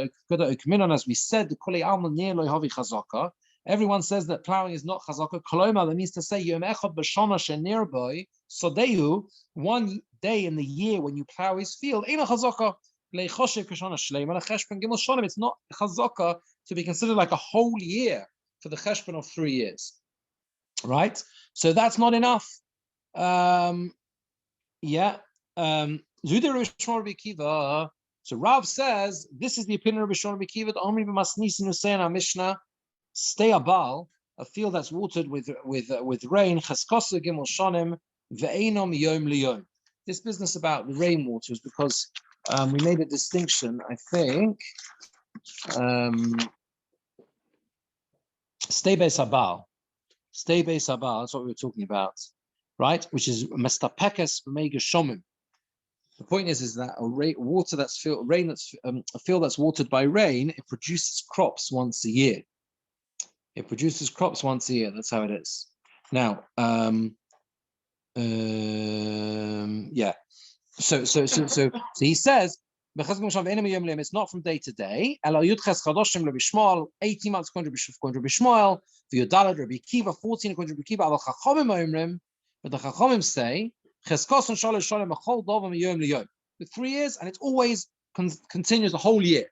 as we said, the Kulei Alma near Lo Havi Chazaka. Everyone says that plowing is not chazaka. Koloma, that means to say Yom Echad B'Shana Shenearboy Sodehu, 1 day in the year when you plow his field. Eina chazaka. It's not chazaka to be considered like a whole year for the cheshbon of 3 years, right? So that's not enough. So Rav says this is the opinion of Rabbi Shimon Rabbi Kiva. Omri b'masnisin who say in our Mishnah, stay abal, a field that's watered with rain. Cheskosu gimel shonim ve'enom yom liyom. This business about the rainwater is because we made a distinction, I think. Stay beis habal, that's what we were talking about, right? Which is mestapekes mega shomim. The point is that a field that's watered by rain, it produces crops once a year. That's how it is. Now, So he says, it's not from day to day. 18 months according to Rabbi Shmuel, the Yodalad Rabbi Kiva, 14 according to Rabbi Kiva. But the Chachamim say, 3 years, and it always continues the whole year,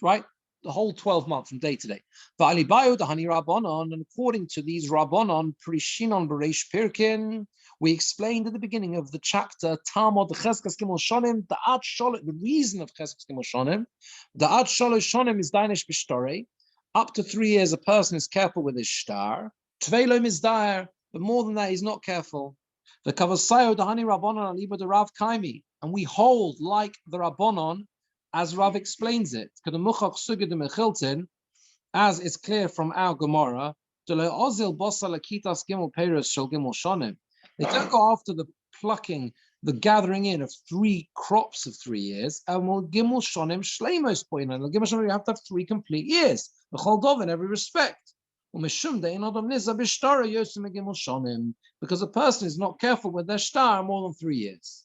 right? The whole 12 months from day to day. And according to these Rabbanon, Prishinon Bereish Pirkin, we explained at the beginning of the chapter, Talmud, the Cheskas Gimel Shonim, the reason of Cheskas Gimel Shonim, the Ad Shalosh Shonim is Dainish B'Shtore. Up to 3 years, a person is careful with his shtar. Tveilom is dire, but more than that, he's not careful. The Kavasayo, the Hani Rabbanon, Aliba, the Rav Kaimi, and we hold like the Rabbanon, as Rav explains it, as it's clear from our Gemora, they don't go after the plucking, the gathering in of 3 crops of 3 years, and will gimel shonim shleimos point, and gimel shonim you have to have 3 complete years, the whole dov in every respect. Because a person is not careful with their shtar more than 3 years.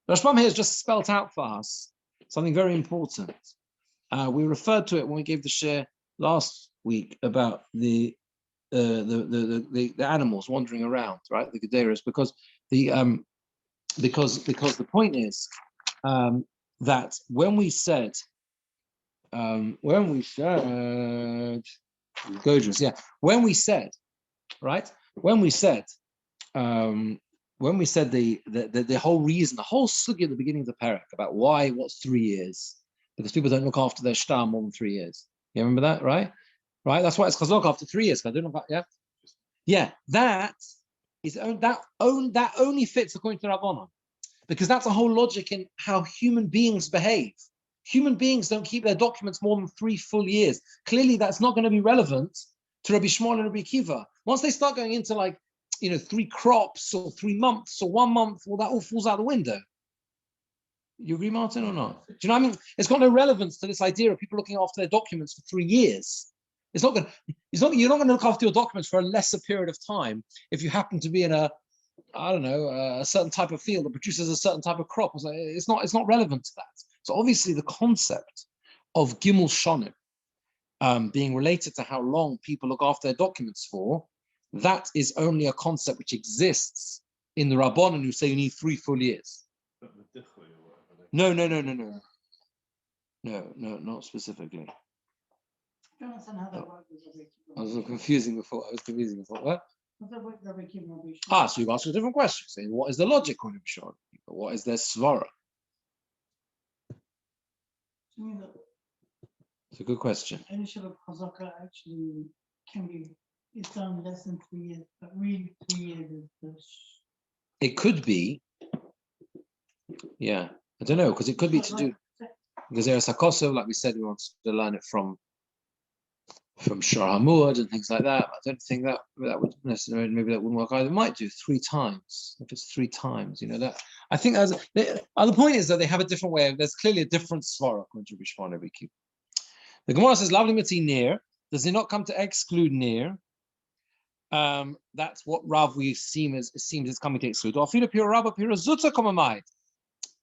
Rashbam here has just spelt out for us something very important. We referred to it when we gave the share last week about the animals wandering around, right? The Gederas, because the point is that when we said Godras, yeah, when we said the whole reason, the whole sugi at the beginning of the parak about what's 3 years, because people don't look after their shtar more than 3 years. You remember that, right? Right. That's why it's chazok after 3 years. I don't know about, yeah. That only fits according to the Rabbanon, because that's a whole logic in how human beings behave. Human beings don't keep their documents more than 3 full years. Clearly, that's not going to be relevant to Rabbi Shmuel and Rabbi Kiva. Once they start going into 3 crops or 3 months or 1 month, well, that all falls out the window. You agree, Martin, or not? Do you know what I mean? It's got no relevance to this idea of people looking after their documents for 3 years. You're not going to look after your documents for a lesser period of time if you happen to be in a certain type of field that produces a certain type of crop. It's not relevant to that. So obviously the concept of Gimel Shonim being related to how long people look after their documents for, that is only a concept which exists in the Rabbanon who say you need 3 full years. No, not specifically. I don't understand how that works with Rabbi Kiva. I was confusing before. What? How's that work with Rabbi Kiva and Rabbi Shmuel? So you've asked a different question, saying what is the logic on Rabbi Shmuel? What is their svara? To me, the It's a good question. initial of Chazaka actually it's done less than 3 years, but really 3 years is It could be, yeah. I don't know, because it could be to do, because there's Hakoso, like we said, we want to learn it from Shor HaMuad and things like that. I don't think that would necessarily, maybe that wouldn't work either. It might do 3 times. If it's 3 times, that. I think the point is that they have a different way. There's clearly a different svara according to Rabbi Shmuel and Rabbi Kiva. The Gemora says, "Lovely mitzi near." Does it not come to exclude near? That's what Rav seems is coming to exclude.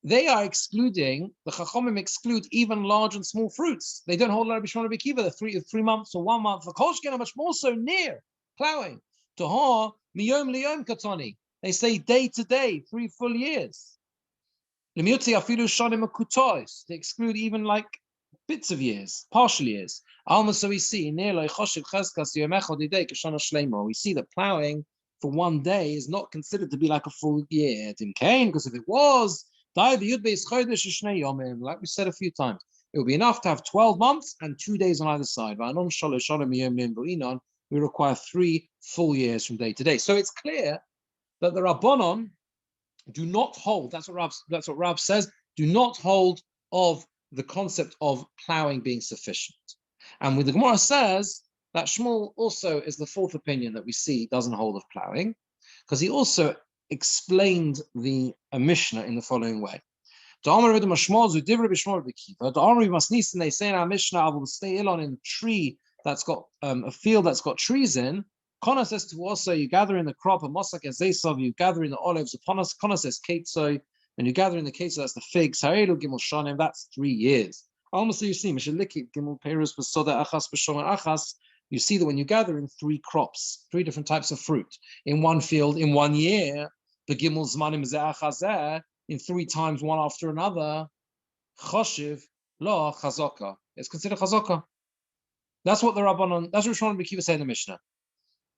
They are excluding, the Chachamim exclude even large and small fruits. They don't hold Rabbi Shimon Rabbi Kiva, the 3 months or 1 month. The Kolshkin are much more so near plowing. Tahor miyom liyom katoni. They say day to day, 3 full years. They exclude even bits of years, partial years. So we see we see that plowing for 1 day is not considered to be like a full year, because if it was, like we said a few times, it would be enough to have 12 months and 2 days on either side. We require 3 full years from day to day. So it's clear that the Rabbanon do not hold, that's what Rav says, do not hold of the concept of plowing being sufficient. And with the Gemora says that Shmuel also is the 4th opinion that we see doesn't hold of plowing, because he also explained the Mishnah in the following way. They say in our Mishnah, I will stay on in a tree that's got a field that's got trees in. Kona says to also, you gather in the crop, and Mosak as Esav, you gather in the olives. Kona says Ketsoy, and you gather in the Ketsoy, that's the figs. Harelu Gimel Shanim, that's 3 years. Almost you see, Gimel Perus Basoda Achas B'Shomer Achas. You see that when you gather in 3 crops, 3 different types of fruit in one field in 1 year, the Gimel Zmanim Ze'achazeh, in 3 times one after another, Choshiv Lo Chazaka. It's considered Chazaka. That's what the Rabbanon, that's what Shon Rabbi Kiva say in the Mishnah.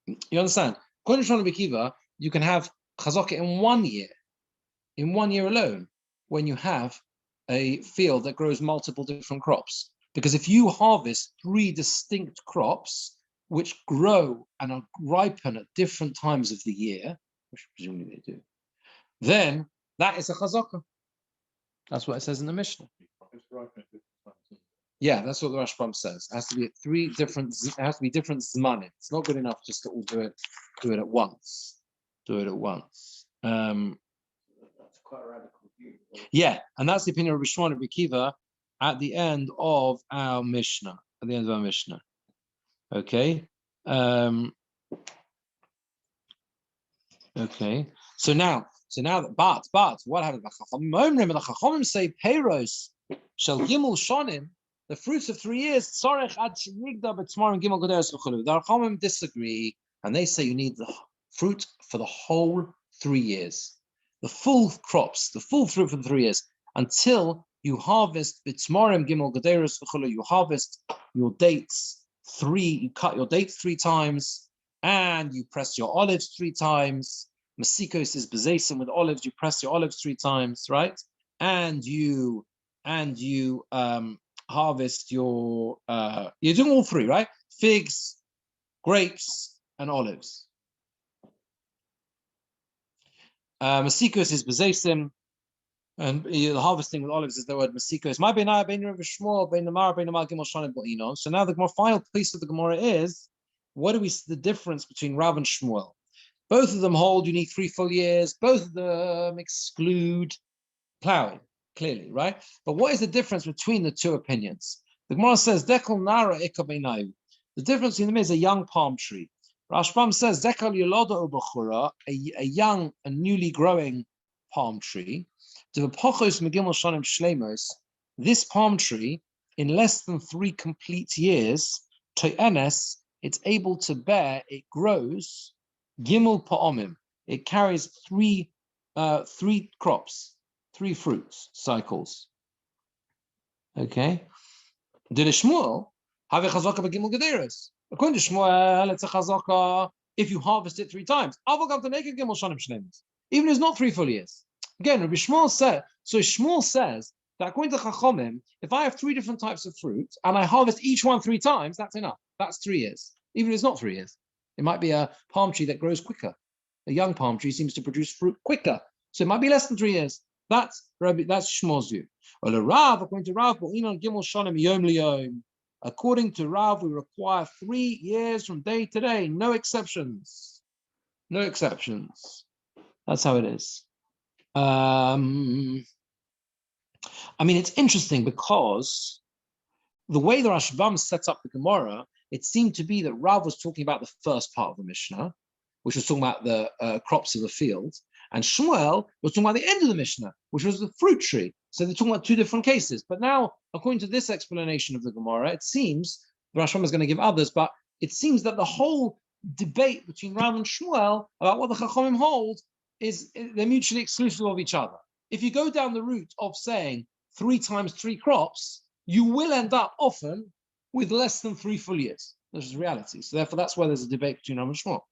You understand? According to Shon Rabbi Kiva, you can have Chazaka in 1 year alone, when you have a field that grows multiple different crops. Because if you harvest 3 distinct crops, which grow and are ripen at different times of the year, which presumably they do, then that is a chazaka. That's what it says in the Mishnah. Yeah, that's what the Rashbam says. It has to be different zmanim. It's not good enough just to all do it at once. That's quite a radical view. Yeah, and that's the opinion of Rabbi Shimon and Rabbi Kiva at the end of our Mishnah. Okay. Okay. So now what happened? The Chachamim say Peiros shel Gimel Shonim. the fruits of 3 years. The Chaim disagree, and they say you need the fruit for the whole 3 years, the full crops, the full fruit for the 3 years, until you harvest B'tzmarim Gimel Gederus v'chulu. You harvest your dates you cut your dates 3 times, and you press your olives 3 times. Masikos is bezesim with olives. You press your olives 3 times, right? And you harvest your you're doing all 3, right? Figs, grapes, and olives. Masikos is bezesim, and the harvesting with olives is the word masikos. So now the more final piece of the Gemora is, what do we see the difference between Rav and Shmuel? Both of them hold you need 3 full years. Both of them exclude plowing, clearly, right? But what is the difference between the 2 opinions? The Gemara says, Dekal Nara Ikabeinayu. The difference between them is a young palm tree. Rashbam says, Dekal Yoloda Ubachura, a young, a newly growing palm tree. This palm tree, in less than 3 complete years, it's able to bear, it grows, Gimel Pa'omim. It carries 3 crops, 3 fruits cycles. Okay. Did a Shmuel have a chazaka b'Gimel Gederus? According to Shmuel, it's a chazaka if you harvest it 3 times. Even if it's not 3 full years. Again, Rabbi Shmuel said, so Shmuel says that according to Chachomim, if I have 3 different types of fruit and I harvest each one 3 times, that's enough. That's 3 years. Even if it's not 3 years. It might be a palm tree that grows quicker. A young palm tree seems to produce fruit quicker. So it might be less than 3 years. That's Shmuel's view. Well, according to Rav, according to Rav, we require 3 years from day to day. No exceptions. No exceptions. That's how it is. I mean, it's interesting because the way the Rashbam set up the Gemara, it seemed to be that Rav was talking about the first part of the Mishnah, which was talking about the crops of the field, and Shmuel was talking about the end of the Mishnah, which was the fruit tree. So they're talking about 2 different cases. But now, according to this explanation of the Gemara, it seems, the Rashbam is going to give others, but it seems that the whole debate between Rav and Shmuel about what the Chachamim hold is they're mutually exclusive of each other. If you go down the route of saying 3 times 3 crops, you will end up often with less than 3 full years. This is reality. So therefore, that's why there's a debate between Rav and Shmuel.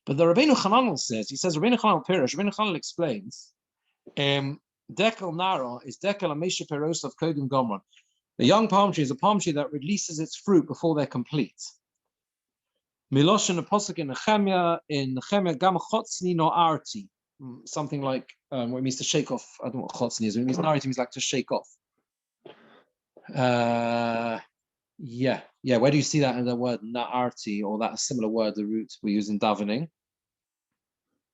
But the Rabbeinu Chananel says, Rabbeinu Chananel Pirish, Rabbeinu Chananel explains, Dekel Nara is Dekel Amesha Peros of Kodim Gomron. The young palm tree is a palm tree that releases its fruit before they're complete. Milosh and Apostle in Nehemiah Gam Chotzni no Arti. Something like what it means to shake off. I don't know what Chotzni is. It means Nariti means like to shake off. Yeah. Where do you see that in the word Na'arti, or that similar word, the root we use in davening?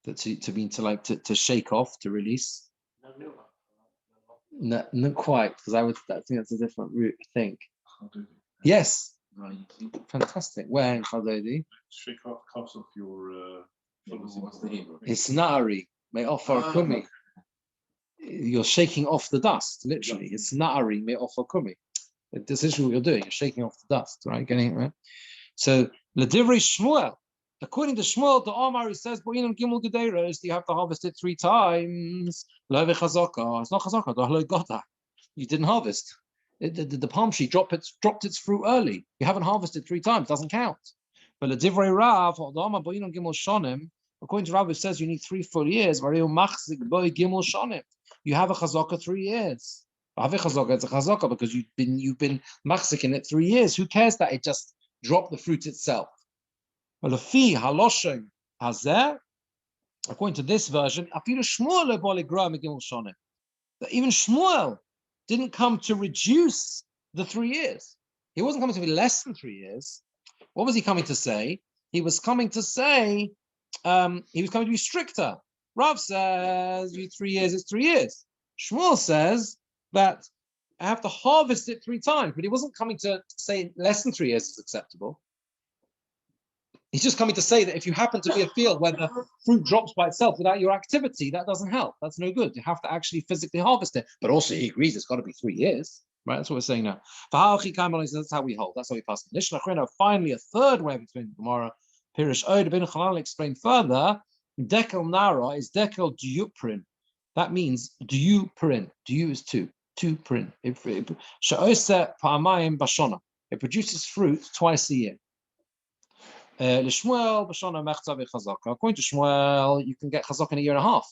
That to mean to shake off, to release. No, not quite, because I think that's a different root. I think. Yes. Fantastic. Where in Chaldodi? Shake off, cuts off your. What's the Hebrew? It's na'ari. May offer kumi. You're shaking off the dust, literally. It's na'ari. May offer kumi. This is what you're doing. You're shaking off the dust, right? Getting it right. So Ledivri Shmuel. According to Shmuel, the Omar, he says, "Bo'inam gimel gedeiros, you have to harvest it 3 times. Lo v'chazaka. It's not chazaka. Lo gota. You didn't harvest. The palm tree dropped its fruit early. You haven't harvested 3 times. Doesn't count. But Ledivri Rav, the Omar, bo'inam gimel shonim. According to Rav, it says you need 3 full years. Variu machzik boi gimel shonim. You have a chazaka 3 years. It's a chazaka because you've been machzik in it 3 years. Who cares that it just dropped the fruit itself? Well, according to this version, even Shmuel didn't come to reduce the 3 years. He wasn't coming to be less than 3 years. What was he coming to say? He was coming to say, he was coming to be stricter. Rav says, 3 years is 3 years. Shmuel says that I have to harvest it 3 times, but he wasn't coming to say less than 3 years is acceptable. He's just coming to say that if you happen to be a field where the fruit drops by itself without your activity, that doesn't help. That's no good. You have to actually physically harvest it. But also he agrees it's got to be 3 years. Right, that's what we're saying now. That's how we hold. That's how we pass. Finally, a third way between Gemora. Pirish Od bin Chalal explained further. Dekel Nara is Dekel Diuprin. That means Diuprin. Diu is two prin. Sha'osa Pa'amayim Bashona. It produces fruit twice a year. L'Shmuel Bashona Mechza v'Chazaka. According to Shmuel, you can get Chazaka in a year and a half.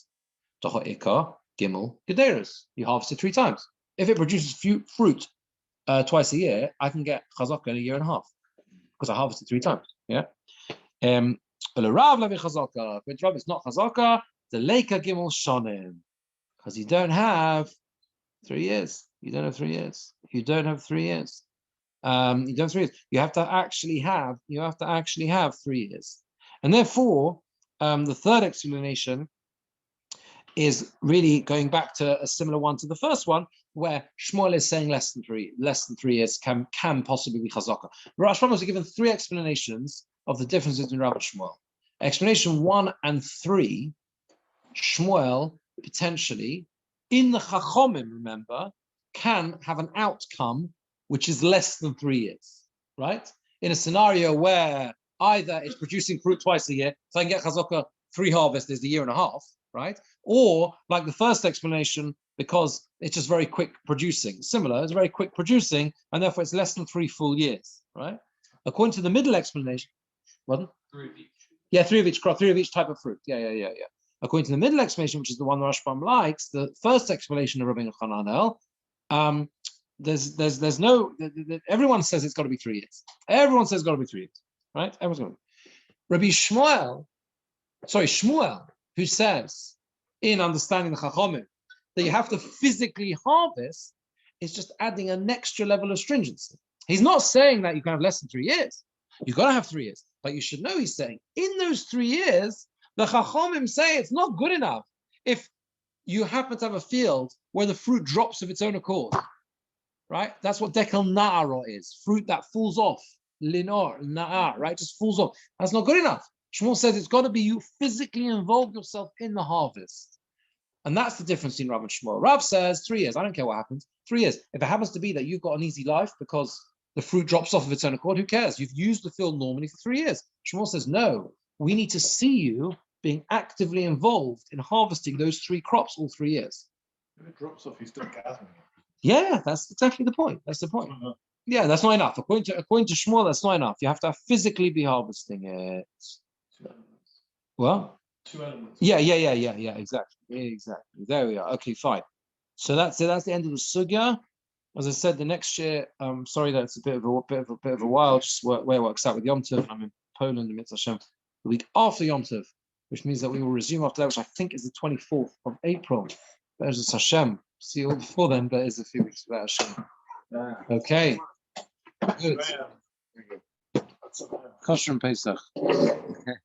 Toho Ika Gimel Gederas. You harvest it 3 times. If it produces fruit twice a year, I can get Chazaka in a year and a half because I harvested 3 times. Yeah. Rav Levi Chazaka. When Rav is not Chazaka, the Leika Gimel Shonim, because you don't have 3 years. You don't have 3 years. You don't have 3 years. You don't have 3 years. You have to actually have 3 years, and therefore the third explanation is really going back to a similar one to the first one, where Shmuel is saying less than 3 years can possibly be Chazaka. Rosh Hashanah was given 3 explanations of the differences between Rav and Shmuel. Explanation 1 and 3, Shmuel potentially in the Chachomim, remember, can have an outcome which is less than 3 years, right? In a scenario where either it's producing fruit twice a year, so I can get Chazaka 3 harvests is a year and a half, right? Or like the first explanation, because it's just very quick producing. Similar, it's very quick producing, and therefore it's less than 3 full years, right? According to the middle explanation, pardon? 3 of each. Yeah, 3 of each crop, 3 of each type of fruit. Yeah. According to the middle explanation, which is the one Rashbam likes, the first explanation of Rabbi Chananel, there's no. Everyone says it's got to be 3 years. Everyone says it's got to be 3 years, right? Everyone's going to. Rabbi Shmuel, who says in understanding the Chachomim that you have to physically harvest, is just adding an extra level of stringency. He's not saying that you can have less than 3 years. You've got to have 3 years. But you should know he's saying in those 3 years, the Chachomim say it's not good enough if you happen to have a field where the fruit drops of its own accord, right? That's what Dekel Na'ara is, fruit that falls off, Linor, Na'ar, right? Just falls off. That's not good enough. Shmuel says it's got to be you physically involve yourself in the harvest. And that's the difference between Rav and Shmuel. Rav says 3 years. I don't care what happens. 3 years. If it happens to be that you've got an easy life because the fruit drops off of its own accord, who cares? You've used the field normally for 3 years. Shmuel says, no, we need to see you being actively involved in harvesting those 3 crops all 3 years. If it drops off, he's still gathering it. Yeah, that's exactly the point. That's the point. Yeah, that's not enough. According to Shmuel, that's not enough. You have to physically be harvesting it. 2 elements. What? 2 elements. Yeah. Exactly. There we are. Okay, fine. So that's the end of the sugya. As I said, the next year. Sorry that it's a bit of a while. Just where it works out with Yom Tov. I'm in Poland, Mitzvah Hashem, the week after Yom Tov, which means that we will resume after that, which I think is the 24th of April. There's Hashem. See you all before then, but it's a few weeks without Hashem. Okay. Good. Kosher and Pesach. Okay.